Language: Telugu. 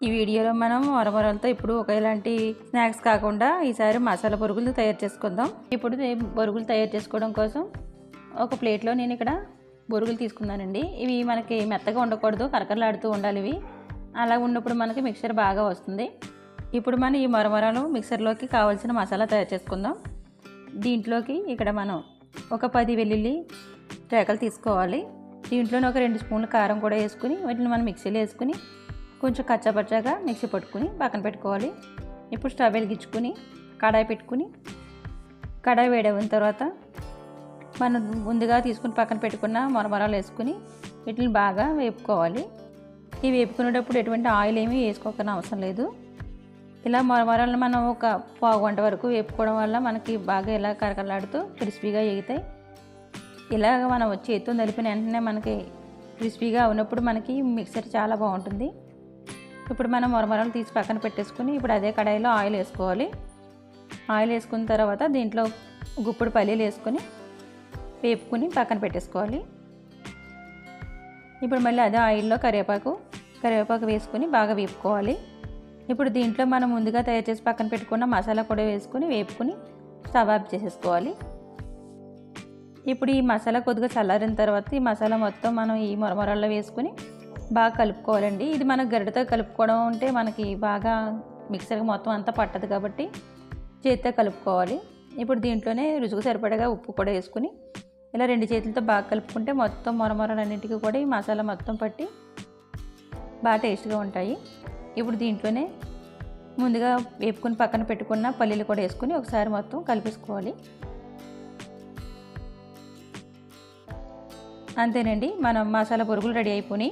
ఈ వీడియోలో మనం మరమరాలతో ఇప్పుడు ఒకేలాంటి స్నాక్స్ కాకుండా ఈసారి మసాలా బొరుగులు తయారు చేసుకుందాం. ఇప్పుడు బొరుగులు తయారు చేసుకోవడం కోసం ఒక ప్లేట్లో నేను ఇక్కడ బొరుగులు తీసుకున్నానండి. ఇవి మనకి మెత్తగా ఉండకూడదు, కరకరలాడుతూ ఉండాలి. ఇవి అలా ఉన్నప్పుడు మనకి మిక్సర్ బాగా వస్తుంది. ఇప్పుడు మనం ఈ మరమరాలు మిక్సర్లోకి కావాల్సిన మసాలా తయారు చేసుకుందాం. దీంట్లోకి ఇక్కడ మనం ఒక 10 వెల్లుల్లి రేకలు తీసుకోవాలి. దీంట్లోనే ఒక 2 స్పూన్ల కారం కూడా వేసుకుని వీటిని మనం మిక్సీలో వేసుకుని కొంచెం కచ్చాపచ్చాగా మిక్సీ పట్టుకుని పక్కన పెట్టుకోవాలి. ఇప్పుడు స్టవ్ వెలిగించుకుని కడాయి పెట్టుకుని కడాయి వేడైన తర్వాత మనం ముందుగా తీసుకుని పక్కన పెట్టుకున్న మరమరాలు వేసుకుని వీటిని బాగా వేపుకోవాలి. ఇవి వేపుకునేటప్పుడు ఎటువంటి ఆయిల్ ఏమీ వేసుకోకనే అవసరం లేదు. ఇలా మరమరాలను మనం ఒక పావు గంట వరకు వేపుకోవడం వల్ల మనకి బాగా ఇలా కరకరలాడుతూ క్రిస్పీగా ఎగుతాయి. ఇలాగ మనం చేతితో నలిపిన వెంటనే మనకి క్రిస్పీగా ఉన్నప్పుడు మనకి మిక్సర్ చాలా బాగుంటుంది. ఇప్పుడు మనం మరమరాలు తీసి పక్కన పెట్టేసుకుని ఇప్పుడు అదే కడాయిలో ఆయిల్ వేసుకోవాలి. ఆయిల్ వేసుకున్న తర్వాత దీంట్లో గుప్పుడు పల్లీలు వేసుకొని వేపుకుని పక్కన పెట్టేసుకోవాలి. ఇప్పుడు మళ్ళీ అదే ఆయిల్లో కరివేపాకు వేసుకొని బాగా వేపుకోవాలి. ఇప్పుడు దీంట్లో మనం ముందుగా తయారు చేసి పక్కన పెట్టుకున్న మసాలా కూడా వేసుకొని వేపుకుని స్టవ్ ఆఫ్ చేసేసుకోవాలి. ఇప్పుడు ఈ మసాలా కొద్దిగా చల్లారిన తర్వాత ఈ మసాలా మొత్తం మనం ఈ మరమరాల్లో వేసుకుని బాగా కలుపుకోవాలండి. ఇది మన గరిటెతో కలుపుకోవడం అంటే మనకి బాగా మిక్సర్కి మొత్తం అంతా పట్టదు కాబట్టి చేతితో కలుపుకోవాలి. ఇప్పుడు దీంట్లోనే రుచికి సరిపడగా ఉప్పు కూడా వేసుకుని ఇలా 2 చేతులతో బాగా కలుపుకుంటే మొత్తం మరమరాలన్నింటికి కూడా ఈ మసాలా మొత్తం పట్టి బాగా టేస్ట్గా ఉంటాయి. ఇప్పుడు దీంట్లోనే ముందుగా వేపుకుని పక్కన పెట్టుకున్న పల్లీలు కూడా వేసుకుని ఒకసారి మొత్తం కలిపేసుకోవాలి. అంతేనండి, మనం మసాలా బొరుగులు రెడీ అయిపోయి